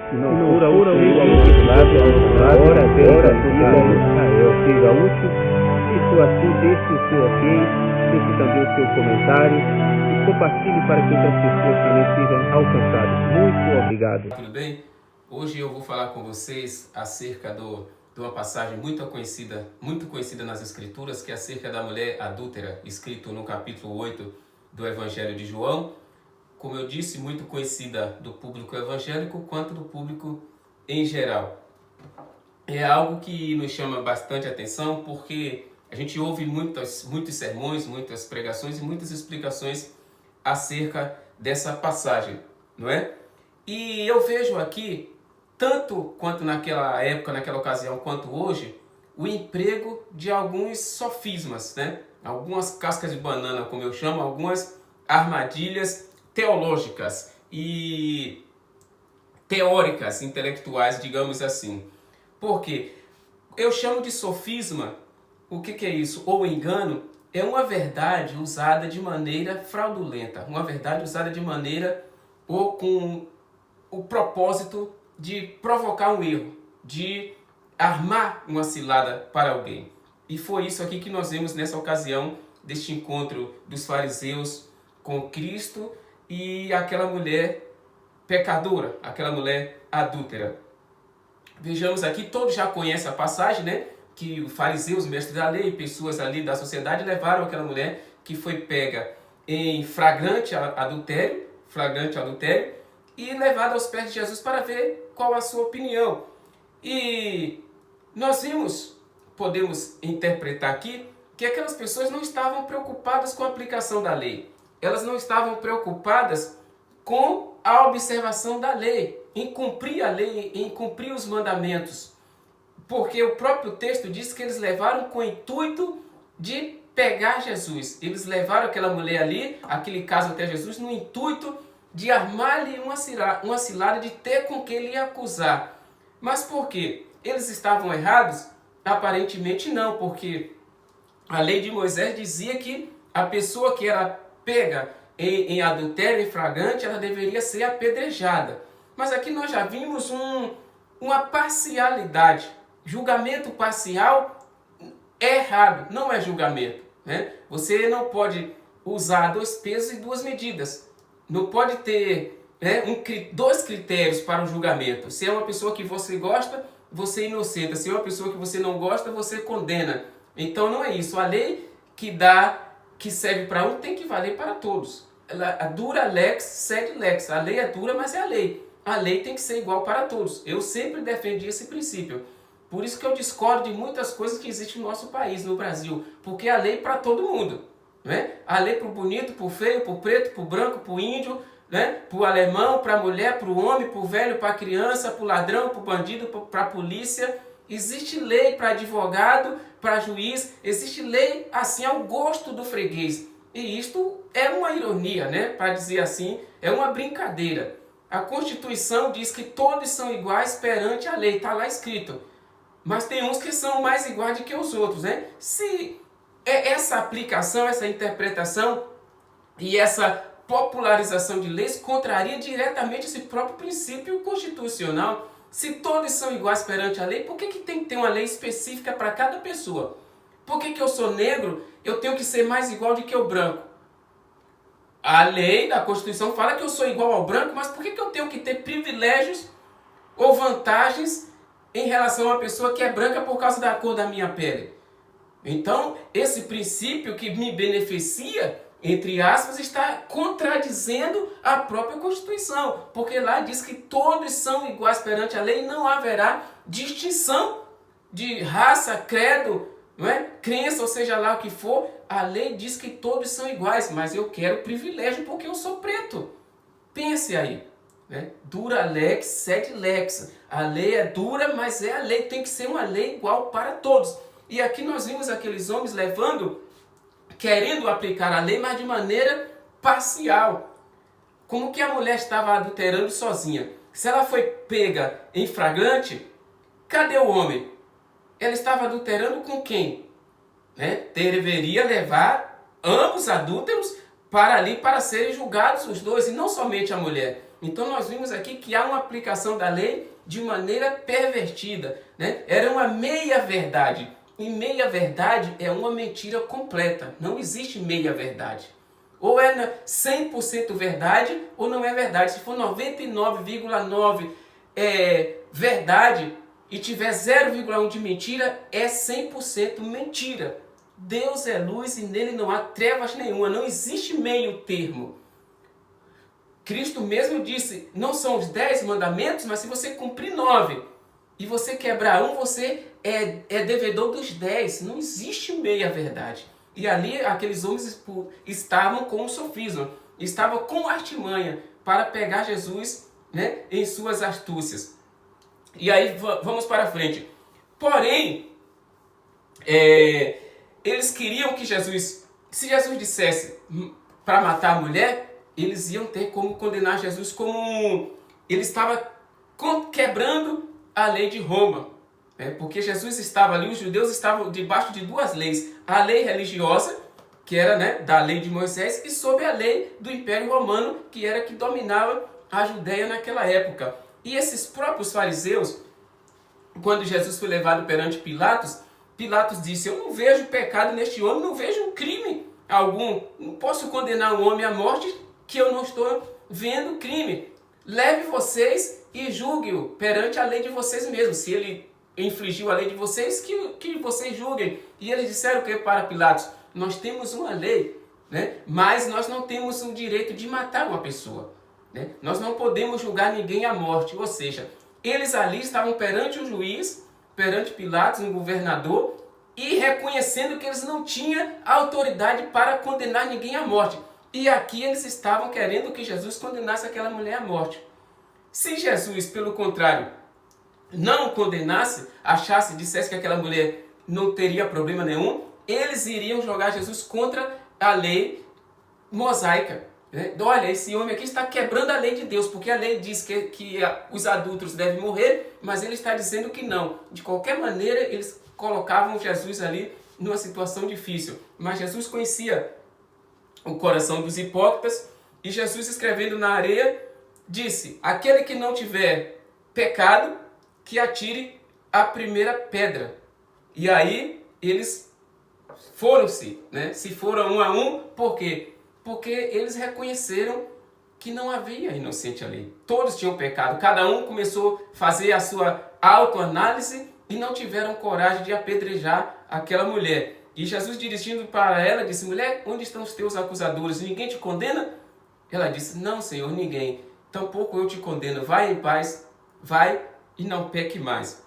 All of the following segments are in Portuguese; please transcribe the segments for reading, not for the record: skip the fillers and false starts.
e não fura o seu amaldiçoado agora pela vida de Israel. Seja útil, isso assim, deixe o seu ok, deixe também o seu comentário e compartilhe para que outras pessoas também sejam alcançadas. Muito obrigado. Tudo bem? Hoje eu vou falar com vocês acerca de uma passagem muito conhecida nas Escrituras, que é acerca da mulher adúltera, escrito no capítulo 8 do Evangelho de João. Como eu disse, muito conhecida do público evangélico quanto do público em geral. É algo que nos chama bastante atenção porque a gente ouve muitos sermões, muitas pregações e muitas explicações acerca dessa passagem, não é? E eu vejo aqui, tanto quanto naquela época, naquela ocasião, quanto hoje, o emprego de alguns sofismas, né? Algumas cascas de banana, como eu chamo, algumas armadilhas teológicas e teóricas, intelectuais, digamos assim. Porque eu chamo de sofisma, o que é isso? Ou engano, é uma verdade usada de maneira fraudulenta, uma verdade usada de maneira ou com o propósito de provocar um erro, de armar uma cilada para alguém. E foi isso aqui que nós vemos nessa ocasião deste encontro dos fariseus com Cristo e aquela mulher pecadora, aquela mulher adúltera. Vejamos aqui, todos já conhecem a passagem, né? Que os fariseus, mestres da lei, pessoas ali da sociedade levaram aquela mulher que foi pega em flagrante adultério, e levada aos pés de Jesus para ver qual a sua opinião. E nós podemos interpretar aqui, que aquelas pessoas não estavam preocupadas com a aplicação da lei. Elas não estavam preocupadas com a observação da lei, em cumprir a lei, em cumprir os mandamentos. Porque o próprio texto diz que eles levaram com o intuito de pegar Jesus. Eles levaram aquela mulher ali, aquele caso até Jesus, no intuito de armar-lhe uma cilada, de ter com que ele ia acusar. Mas por quê? Eles estavam errados? Aparentemente não, porque a lei de Moisés dizia que a pessoa que era pega em adultério, em flagrante, ela deveria ser apedrejada. Mas aqui nós já vimos uma parcialidade. Julgamento parcial é errado, não é julgamento, né? Você não pode usar 2 pesos e 2 medidas. Não pode ter, né, 2 critérios para o julgamento. Se é uma pessoa que você gosta, você inocenta. Se é uma pessoa que você não gosta, você condena. Então não é isso. A lei que serve para um tem que valer para todos. A dura lex sed lex. A lei é dura, mas é a lei. A lei tem que ser igual para todos. Eu sempre defendi esse princípio. Por isso que eu discordo de muitas coisas que existem no nosso país, no Brasil. Porque a lei é para todo mundo. Né? A lei para o bonito, para o feio, para o preto, para o branco, para o índio, né? Para o alemão, para a mulher, para o homem, para o velho, para a criança, para o ladrão, para o bandido, para a polícia. Existe lei para advogado, para juiz. Existe lei assim ao gosto do freguês. E isto é uma ironia, né? Para dizer assim, é uma brincadeira. A Constituição diz que todos são iguais perante a lei, está lá escrito. Mas tem uns que são mais iguais do que os outros, né? Se essa aplicação, essa interpretação e essa popularização de leis contraria diretamente esse próprio princípio constitucional. Se todos são iguais perante a lei, por que tem que ter uma lei específica para cada pessoa? Por que eu sou negro, eu tenho que ser mais igual do que o branco? A lei da Constituição fala que eu sou igual ao branco, mas por que eu tenho que ter privilégios ou vantagens em relação a uma pessoa que é branca por causa da cor da minha pele? Então, esse princípio que me beneficia, entre aspas, está contradizendo a própria Constituição. Porque lá diz que todos são iguais perante a lei e não haverá distinção de raça, credo, não é? Crença, ou seja lá o que for. A lei diz que todos são iguais, mas eu quero privilégio porque eu sou preto. Pense aí. Né? Dura lex sed lex. A lei é dura, mas é a lei. Tem que ser uma lei igual para todos. E aqui nós vimos aqueles homens querendo aplicar a lei, mas de maneira parcial. Como que a mulher estava adulterando sozinha? Se ela foi pega em flagrante, cadê o homem? Ela estava adulterando com quem? Né? Deveria levar ambos adúlteros para serem julgados os dois, e não somente a mulher. Então nós vimos aqui que há uma aplicação da lei de maneira pervertida, né? Era uma meia-verdade. E meia-verdade é uma mentira completa. Não existe meia-verdade. Ou é 100% verdade ou não é verdade. Se for 99,9% verdade e tiver 0,1% de mentira, é 100% mentira. Deus é luz e nele não há trevas nenhuma. Não existe meio termo. Cristo mesmo disse, não são os 10 mandamentos, mas se você cumprir 9 e você quebrar um, você é devedor dos 10. Não existe meia-verdade. E ali aqueles homens estavam com o sofisma, estavam com artimanha para pegar Jesus, né, em suas astúcias. E aí vamos para frente. Porém, eles queriam que Jesus, se Jesus dissesse para matar a mulher, eles iam ter como condenar Jesus como ele estava quebrando a lei de Roma. Porque Jesus estava ali, os judeus estavam debaixo de duas leis. A lei religiosa, que era, né, da lei de Moisés, e sob a lei do Império Romano, que era que dominava a Judéia naquela época. E esses próprios fariseus, quando Jesus foi levado perante Pilatos, Pilatos disse, eu não vejo pecado neste homem, não vejo crime algum. Não posso condenar um homem à morte que eu não estou vendo crime. Leve vocês e julgue-o perante a lei de vocês mesmos. Se ele infringiu a lei de vocês, que vocês julguem. E eles disseram que para Pilatos, nós temos uma lei, né? Mas nós não temos o direito de matar uma pessoa, né? Nós não podemos julgar ninguém à morte. Ou seja, eles ali estavam perante o juiz, perante Pilatos, um governador, e reconhecendo que eles não tinham autoridade para condenar ninguém à morte. E aqui eles estavam querendo que Jesus condenasse aquela mulher à morte. Se Jesus, pelo contrário, não condenasse, achasse, dissesse que aquela mulher não teria problema nenhum, eles iriam jogar Jesus contra a lei mosaica. Olha, esse homem aqui está quebrando a lei de Deus, porque a lei diz que os adúlteros devem morrer, mas ele está dizendo que não. De qualquer maneira, eles colocavam Jesus ali numa situação difícil. Mas Jesus conhecia o coração dos hipócritas, e Jesus, escrevendo na areia, disse, aquele que não tiver pecado, que atire a primeira pedra. E aí eles foram-se, né? Se foram um a um, por quê? Porque eles reconheceram que não havia inocente ali. Todos tinham pecado. Cada um começou a fazer a sua autoanálise e não tiveram coragem de apedrejar aquela mulher. E Jesus, dirigindo para ela, disse, mulher, onde estão os teus acusadores? Ninguém te condena? Ela disse, não, Senhor, ninguém. Tampouco eu te condeno. Vai em paz, vai e não peque mais.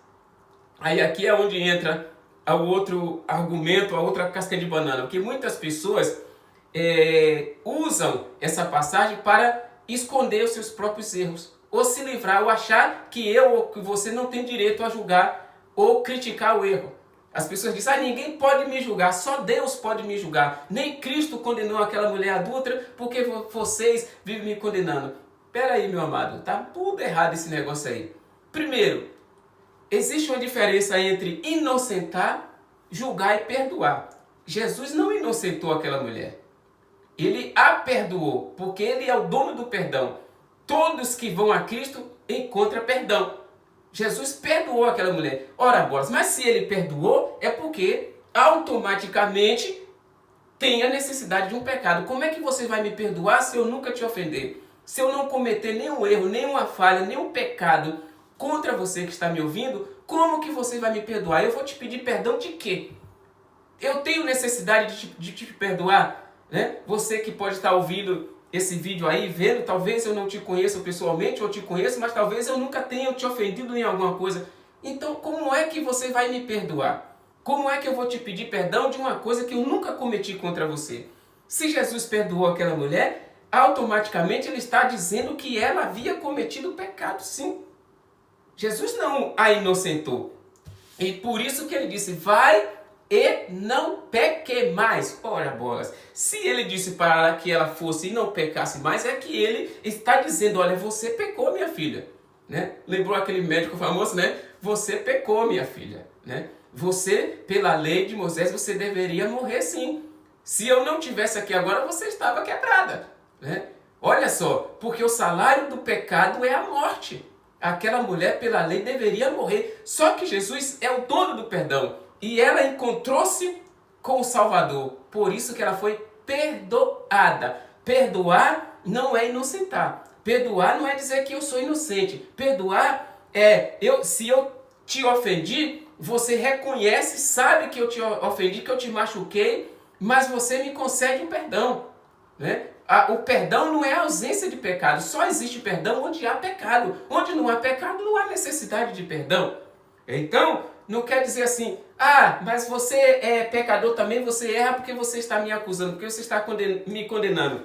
Aí aqui é onde entra o outro argumento, a outra casca de banana. Porque muitas pessoas usam essa passagem para esconder os seus próprios erros, ou se livrar, ou achar que eu ou que você não tem direito a julgar ou criticar o erro. As pessoas dizem, ninguém pode me julgar, só Deus pode me julgar. Nem Cristo condenou aquela mulher adúltera, porque vocês vivem me condenando. Espera aí, meu amado, tá tudo errado esse negócio aí. Primeiro, existe uma diferença entre inocentar, julgar e perdoar. Jesus não inocentou aquela mulher. Ele a perdoou, porque ele é o dono do perdão. Todos que vão a Cristo encontram perdão. Jesus perdoou aquela mulher. Ora, bolas, mas se ele perdoou, é porque automaticamente tem a necessidade de um pecado. Como é que você vai me perdoar se eu nunca te ofender? Se eu não cometer nenhum erro, nenhuma falha, nenhum pecado contra você que está me ouvindo, como que você vai me perdoar? Eu vou te pedir perdão de quê? Eu tenho necessidade de te perdoar? Né? Você que pode estar ouvindo esse vídeo aí, vendo, talvez eu não te conheça pessoalmente, ou te conheço, mas talvez eu nunca tenha te ofendido em alguma coisa. Então, como é que você vai me perdoar? Como é que eu vou te pedir perdão de uma coisa que eu nunca cometi contra você? Se Jesus perdoou aquela mulher, automaticamente ele está dizendo que ela havia cometido pecado, sim. Jesus não a inocentou. E por isso que ele disse, vai e não peque mais. Ora, bolas, se ele disse para que ela fosse e não pecasse mais, é que ele está dizendo, olha, você pecou, minha filha. Né? Lembrou aquele médico famoso, né? Você pecou, minha filha. Né? Você, pela lei de Moisés, você deveria morrer sim. Se eu não tivesse aqui agora, você estava quebrada. Né? Olha só, porque o salário do pecado é a morte. Aquela mulher, pela lei, deveria morrer. Só que Jesus é o dono do perdão. E ela encontrou-se com o Salvador. Por isso que ela foi perdoada. Perdoar não é inocentar. Perdoar não é dizer que eu sou inocente. Perdoar é, se eu te ofendi, você reconhece, sabe que eu te ofendi, que eu te machuquei, mas você me concede o perdão, né? O perdão não é a ausência de pecado. Só existe perdão onde há pecado. Onde não há pecado, não há necessidade de perdão. Então, não quer dizer assim, mas você é pecador também, você erra porque você está me acusando, porque você está me condenando.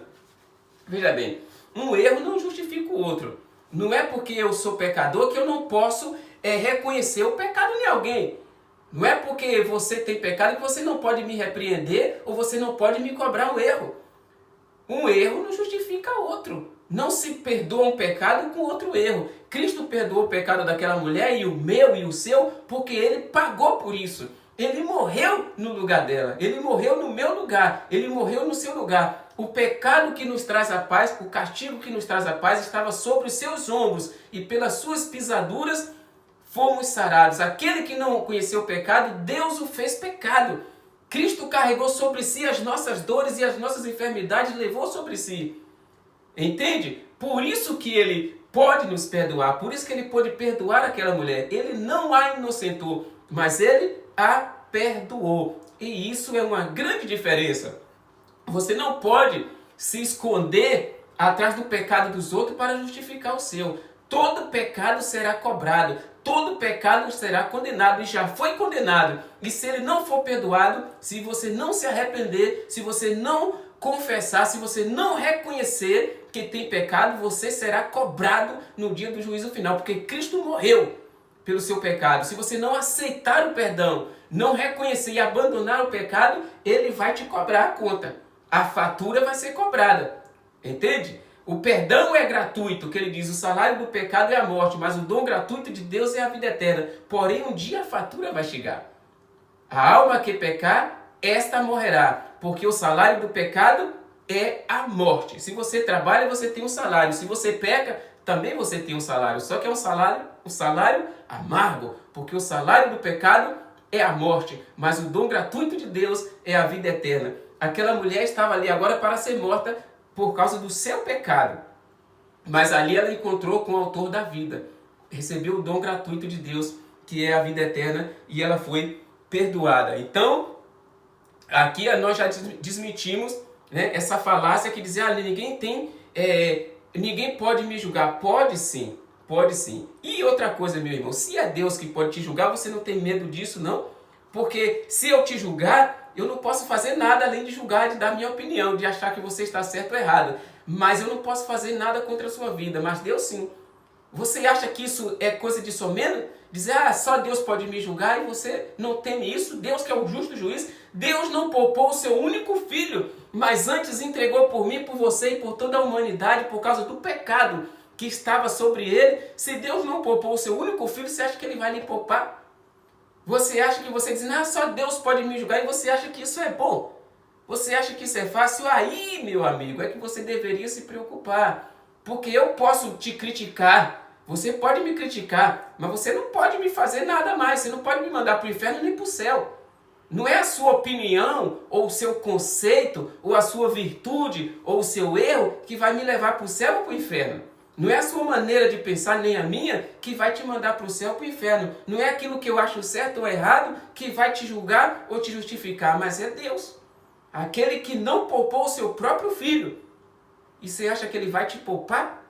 Veja bem, um erro não justifica o outro. Não é porque eu sou pecador que eu não posso reconhecer o pecado em alguém. Não é porque você tem pecado que você não pode me repreender ou você não pode me cobrar um erro. Um erro não justifica outro. Não se perdoa um pecado com outro erro. Cristo perdoou o pecado daquela mulher e o meu e o seu porque ele pagou por isso. Ele morreu no lugar dela. Ele morreu no meu lugar. Ele morreu no seu lugar. O pecado que nos traz a paz, o castigo que nos traz a paz estava sobre os seus ombros e pelas suas pisaduras fomos sarados. Aquele que não conheceu o pecado, Deus o fez pecado. Cristo carregou sobre si as nossas dores e as nossas enfermidades, levou sobre si. Entende? Por isso que ele pode nos perdoar, por isso que ele pode perdoar aquela mulher. Ele não a inocentou, mas ele a perdoou. E isso é uma grande diferença. Você não pode se esconder atrás do pecado dos outros para justificar o seu. Todo pecado será cobrado, todo pecado será condenado e já foi condenado. E se ele não for perdoado, se você não se arrepender, se você não confessar, se você não reconhecer que tem pecado, você será cobrado no dia do juízo final, porque Cristo morreu pelo seu pecado. Se você não aceitar o perdão, não reconhecer e abandonar o pecado, ele vai te cobrar a conta. A fatura vai ser cobrada. Entende? O perdão é gratuito, que ele diz, o salário do pecado é a morte, mas o dom gratuito de Deus é a vida eterna. Porém, um dia a fatura vai chegar. A alma que pecar, esta morrerá, porque o salário do pecado é a morte. Se você trabalha, você tem um salário. Se você peca, também você tem um salário. Só que é um salário amargo, porque o salário do pecado é a morte, mas o dom gratuito de Deus é a vida eterna. Aquela mulher estava ali agora para ser morta por causa do seu pecado. Mas ali ela encontrou com o autor da vida. Recebeu o dom gratuito de Deus, que é a vida eterna, e ela foi perdoada. Então, aqui nós já desmentimos, né, essa falácia que dizia, ninguém pode me julgar. Pode sim, pode sim. E outra coisa, meu irmão, se é Deus que pode te julgar, você não tem medo disso, não? Porque se eu te julgar, eu não posso fazer nada além de julgar, de dar minha opinião, de achar que você está certo ou errado. Mas eu não posso fazer nada contra a sua vida, mas Deus sim. Você acha que isso é coisa de somente? Dizer, só Deus pode me julgar e você não teme isso? Deus que é o justo juiz? Deus não poupou o seu único filho, mas antes entregou por mim, por você e por toda a humanidade por causa do pecado que estava sobre ele. Se Deus não poupou o seu único filho, você acha que ele vai lhe poupar? Você acha que você diz, só Deus pode me julgar e você acha que isso é bom? Você acha que isso é fácil? Aí, meu amigo, é que você deveria se preocupar. Porque eu posso te criticar, você pode me criticar, mas você não pode me fazer nada mais. Você não pode me mandar para o inferno nem para o céu. Não é a sua opinião, ou o seu conceito, ou a sua virtude, ou o seu erro que vai me levar para o céu ou para o inferno. Não é a sua maneira de pensar, nem a minha, que vai te mandar para o céu ou para o inferno. Não é aquilo que eu acho certo ou errado que vai te julgar ou te justificar, mas é Deus. Aquele que não poupou o seu próprio filho. E você acha que ele vai te poupar?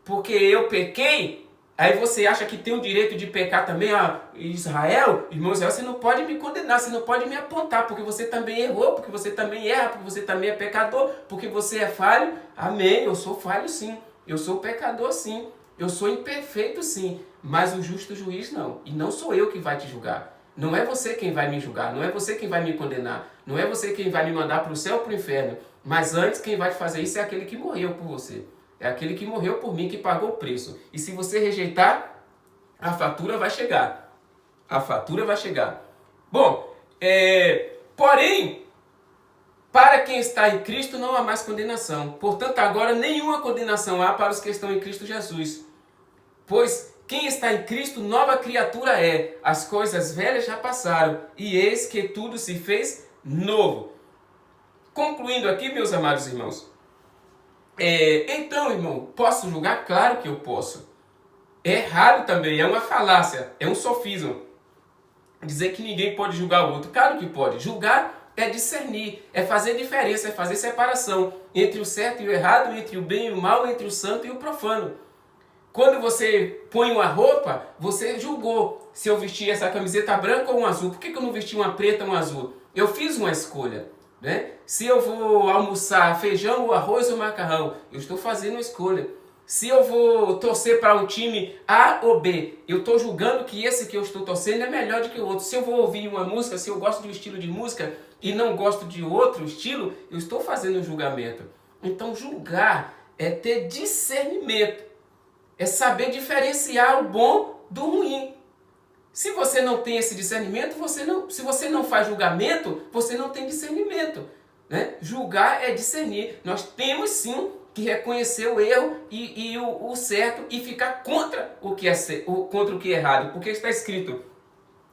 Porque eu pequei? Aí você acha que tem o direito de pecar também? Israel, irmão Israel, você não pode me condenar, você não pode me apontar, porque você também errou, porque você também erra, porque você também é pecador, porque você é falho. Amém, eu sou falho sim. Eu sou pecador sim, eu sou imperfeito sim, mas o justo juiz não. E não sou eu que vai te julgar. Não é você quem vai me julgar, não é você quem vai me condenar, não é você quem vai me mandar para o céu ou para o inferno. Mas antes quem vai fazer isso é aquele que morreu por você. É aquele que morreu por mim, que pagou o preço. E se você rejeitar, a fatura vai chegar. A fatura vai chegar. Bom, porém, Para quem está em Cristo não há mais condenação. Portanto, agora nenhuma condenação há para os que estão em Cristo Jesus. Pois quem está em Cristo, nova criatura é. As coisas velhas já passaram, e eis que tudo se fez novo. Concluindo aqui, meus amados irmãos. Então, irmão, posso julgar? Claro que eu posso. É errado também, é uma falácia, é um sofismo. Dizer que ninguém pode julgar o outro. Claro que pode. Julgar é discernir, é fazer diferença, é fazer separação entre o certo e o errado, entre o bem e o mal, entre o santo e o profano. Quando você põe uma roupa, você julgou se eu vestir essa camiseta branca ou um azul. Por que eu não vesti uma preta ou um azul? Eu fiz uma escolha, né? Se eu vou almoçar feijão ou arroz ou macarrão, eu estou fazendo uma escolha. Se eu vou torcer para um time A ou B, eu estou julgando que esse que eu estou torcendo é melhor do que o outro. Se eu vou ouvir uma música, se eu gosto de um estilo de música e não gosto de outro estilo, eu estou fazendo um julgamento. Então julgar é ter discernimento, é saber diferenciar o bom do ruim. Se você não tem esse discernimento, se você não faz julgamento, você não tem discernimento, né? Julgar é discernir. Nós temos sim que reconhecer o erro e o certo e ficar contra o que é errado. Porque está escrito,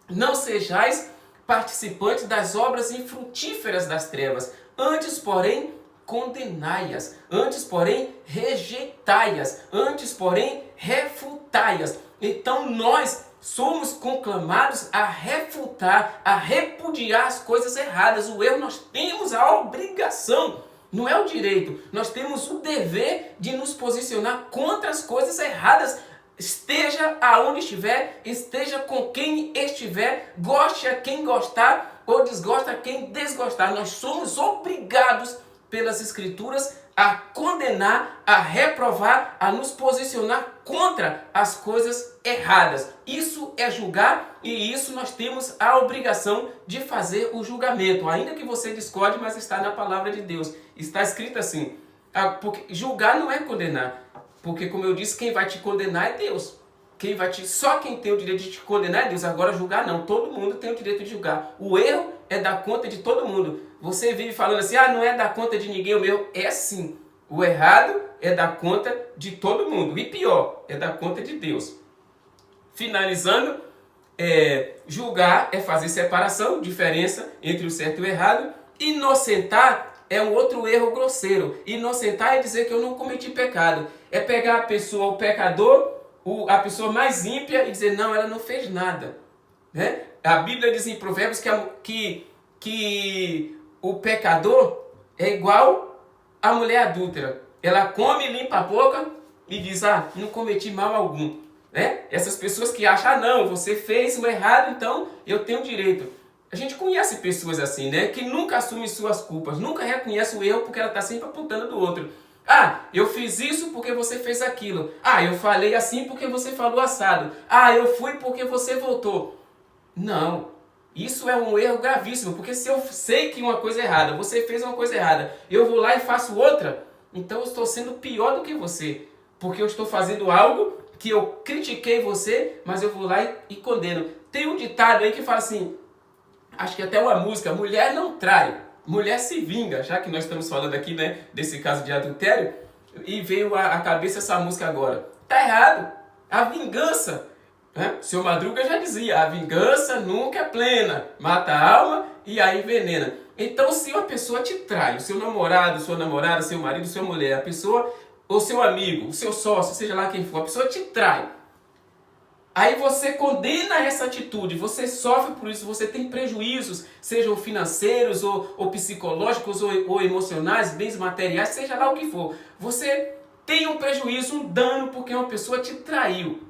não sejais participantes das obras infrutíferas das trevas, antes, porém, condenai-as, antes, porém, rejeitai-as, antes, porém, refutai-as. Então nós somos conclamados a refutar, a repudiar as coisas erradas. O erro nós temos a obrigação, não é o direito. Nós temos o dever de nos posicionar contra as coisas erradas. Esteja aonde estiver, esteja com quem estiver, goste a quem gostar ou desgosta a quem desgostar. Nós somos obrigados pelas Escrituras a condenar, a reprovar, a nos posicionar contra as coisas erradas. Isso é julgar e isso nós temos a obrigação de fazer o julgamento. Ainda que você discorde, mas está na palavra de Deus. Está escrito assim, porque julgar não é condenar. Porque, como eu disse, quem vai te condenar é Deus. Só quem tem o direito de te condenar é Deus. Agora, julgar não. Todo mundo tem o direito de julgar. O erro é dar conta de todo mundo. Você vive falando assim, não é dar conta de ninguém o meu. É sim. O errado é dar conta de todo mundo. E pior, é dar conta de Deus. Finalizando, julgar é fazer separação, diferença entre o certo e o errado. Inocentar é um outro erro grosseiro. Inocentar é dizer que eu não cometi pecado. É pegar a pessoa, o pecador, a pessoa mais ímpia e dizer, não, ela não fez nada. Né? A Bíblia diz em Provérbios que o pecador é igual à mulher adúltera. Ela come, limpa a boca e diz, não cometi mal algum. Né? Essas pessoas que acham, não, você fez o errado, então eu tenho direito. A gente conhece pessoas assim, né? Que nunca assumem suas culpas, nunca reconhece o erro porque ela está sempre apontando do outro. Eu fiz isso porque você fez aquilo. Eu falei assim porque você falou assado. Eu fui porque você voltou. Não, isso é um erro gravíssimo, porque se eu sei que uma coisa é errada, você fez uma coisa errada, eu vou lá e faço outra, então eu estou sendo pior do que você, porque eu estou fazendo algo que eu critiquei você, mas eu vou lá e condeno. Tem um ditado aí que fala assim, acho que até uma música, mulher não trai, mulher se vinga, já que nós estamos falando aqui, né, desse caso de adultério, e veio à cabeça essa música agora. Tá errado, a vingança, né? Seu Madruga já dizia, a vingança nunca é plena, mata a alma e aí envenena. Então se uma pessoa te trai, o seu namorado, sua namorada, seu marido, sua mulher, a pessoa, ou seu amigo, o seu sócio, seja lá quem for, a pessoa te trai. Aí você condena essa atitude, você sofre por isso, você tem prejuízos, sejam financeiros, ou psicológicos, ou emocionais, bens materiais, seja lá o que for. Você tem um prejuízo, um dano, porque uma pessoa te traiu.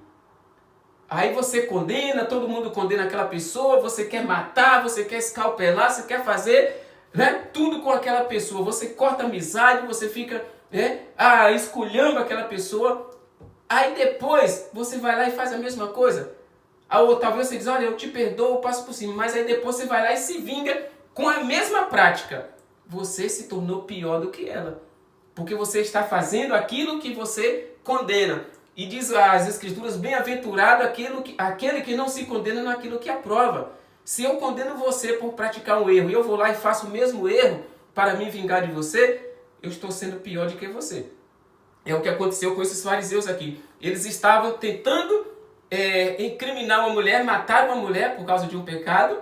Aí você condena, todo mundo condena aquela pessoa, você quer matar, você quer escalpelar, você quer fazer, né, tudo com aquela pessoa. Você corta a amizade, você fica esculhamba aquela pessoa. Aí depois você vai lá e faz a mesma coisa. Ou talvez você diz, olha, eu te perdoo, passo por cima. Mas aí depois você vai lá e se vinga com a mesma prática. Você se tornou pior do que ela. Porque você está fazendo aquilo que você condena. E diz as Escrituras, bem-aventurado aquele que não se condena naquilo que aprova. Se eu condeno você por praticar um erro e eu vou lá e faço o mesmo erro, para me vingar de você, eu estou sendo pior do que você. É o que aconteceu com esses fariseus aqui. Eles estavam tentando incriminar uma mulher, matar uma mulher por causa de um pecado,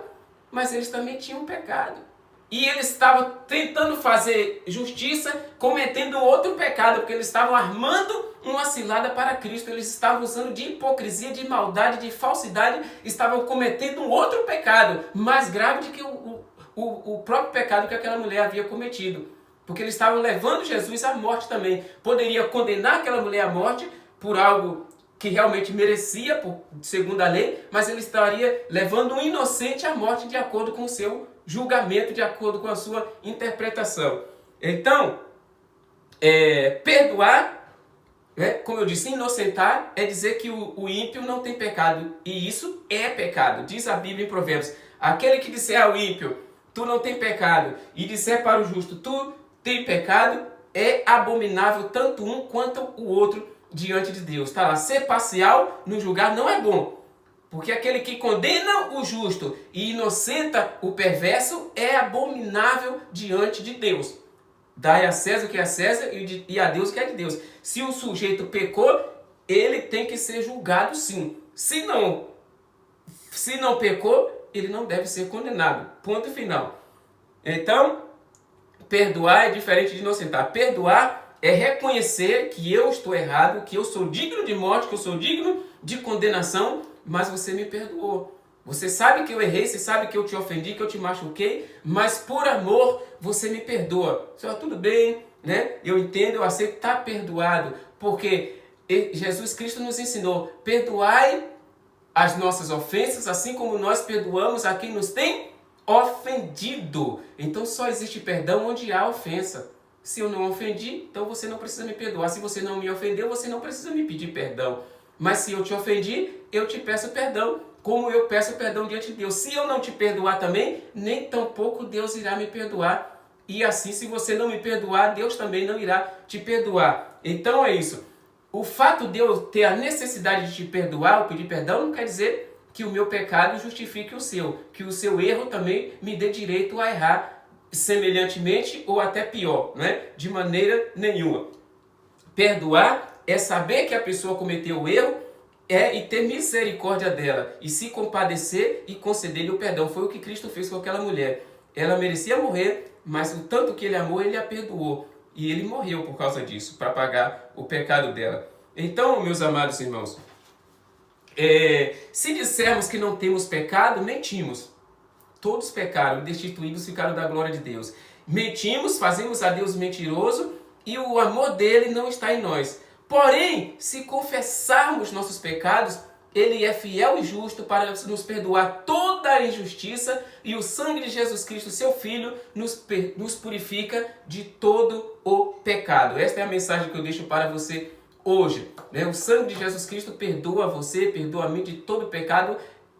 mas eles também tinham um pecado. E eles estavam tentando fazer justiça, cometendo outro pecado, porque eles estavam armando uma cilada para Cristo. Eles estavam usando de hipocrisia, de maldade, de falsidade, estavam cometendo um outro pecado, mais grave do que o próprio pecado que aquela mulher havia cometido. Porque eles estavam levando Jesus à morte também. Poderia condenar aquela mulher à morte por algo que realmente merecia, segundo a lei, mas ele estaria levando um inocente à morte de acordo com o seu julgamento, de acordo com a sua interpretação. Então, perdoar, como eu disse, inocentar, é dizer que o ímpio não tem pecado. E isso é pecado. Diz a Bíblia em Provérbios: aquele que disser ao ímpio, tu não tem pecado, e disser para o justo, tu tem pecado, é abominável tanto um quanto o outro diante de Deus. Tá lá, ser parcial no julgar não é bom. Porque aquele que condena o justo e inocenta o perverso é abominável diante de Deus. Dai a César o que é a César e a Deus o que é de Deus. Se o sujeito pecou, ele tem que ser julgado sim. Se não pecou, ele não deve ser condenado. Ponto final. Então, perdoar é diferente de inocentar. Perdoar é reconhecer que eu estou errado, que eu sou digno de morte, que eu sou digno de condenação, mas você me perdoou. Você sabe que eu errei, você sabe que eu te ofendi, que eu te machuquei, mas por amor você me perdoa. Tudo bem, né? Eu entendo, eu aceito, está perdoado, porque Jesus Cristo nos ensinou: perdoai as nossas ofensas, assim como nós perdoamos a quem nos tem ofendido. Então só existe perdão onde há ofensa. Se eu não ofendi, então você não precisa me perdoar. Se você não me ofendeu, você não precisa me pedir perdão. Mas se eu te ofendi, eu te peço perdão, como eu peço perdão diante de Deus. Se eu não te perdoar também, nem tampouco Deus irá me perdoar. E assim, se você não me perdoar, Deus também não irá te perdoar. Então é isso. O fato de eu ter a necessidade de te perdoar, ou pedir perdão, não quer dizer que o meu pecado justifique o seu. Que o seu erro também me dê direito a errar semelhantemente ou até pior, né? De maneira nenhuma. Perdoar é saber que a pessoa cometeu o erro e ter misericórdia dela, e se compadecer e conceder-lhe o perdão. Foi o que Cristo fez com aquela mulher. Ela merecia morrer, mas o tanto que ele amou, ele a perdoou. E ele morreu por causa disso, para pagar o pecado dela. Então, meus amados irmãos, se dissermos que não temos pecado, mentimos. Todos pecaram, destituídos ficaram da glória de Deus. Mentimos, fazemos a Deus mentiroso, e o amor dele não está em nós. Porém, se confessarmos nossos pecados, ele é fiel e justo para nos perdoar toda a injustiça, e o sangue de Jesus Cristo, seu Filho, nos purifica de todo o pecado. Esta é a mensagem que eu deixo para você hoje. O sangue de Jesus Cristo perdoa você, perdoa a mim de todo o pecado.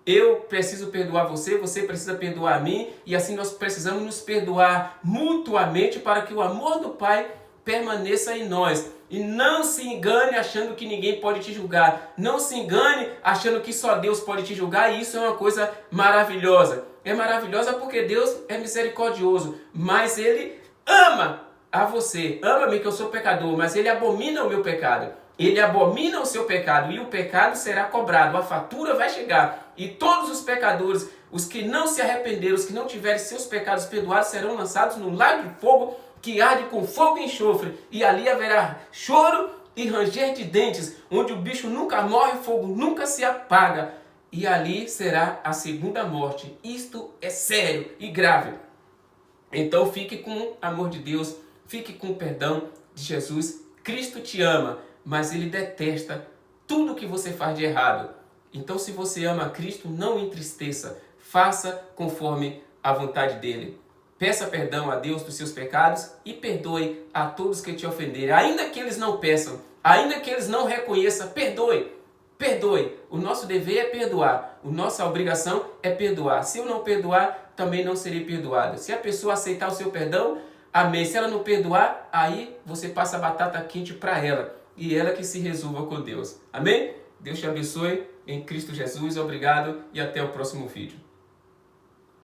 Eu preciso perdoar você, você precisa perdoar a mim, e assim nós precisamos nos perdoar mutuamente para que o amor do Pai permaneça em nós. E não se engane achando que ninguém pode te julgar. Não se engane achando que só Deus pode te julgar, e isso é uma coisa maravilhosa. É maravilhosa porque Deus é misericordioso, mas Ele ama a você. Ama-me que eu sou pecador, mas Ele abomina o meu pecado. Ele abomina o seu pecado, e o pecado será cobrado, a fatura vai chegar. E todos os pecadores, os que não se arrependeram, os que não tiverem seus pecados perdoados, serão lançados no lago de fogo que arde com fogo e enxofre. E ali haverá choro e ranger de dentes, onde o bicho nunca morre, o fogo nunca se apaga. E ali será a segunda morte. Isto é sério e grave. Então fique com o amor de Deus, fique com o perdão de Jesus. Cristo te ama, mas Ele detesta tudo que você faz de errado. Então, se você ama Cristo, não entristeça. Faça conforme a vontade dEle. Peça perdão a Deus dos seus pecados e perdoe a todos que te ofenderem. Ainda que eles não peçam, ainda que eles não reconheçam, perdoe. Perdoe. O nosso dever é perdoar. A nossa obrigação é perdoar. Se eu não perdoar, também não serei perdoado. Se a pessoa aceitar o seu perdão, amém. Se ela não perdoar, aí você passa a batata quente para ela. E ela que se resolva com Deus. Amém? Deus te abençoe em Cristo Jesus. Obrigado e até o próximo vídeo.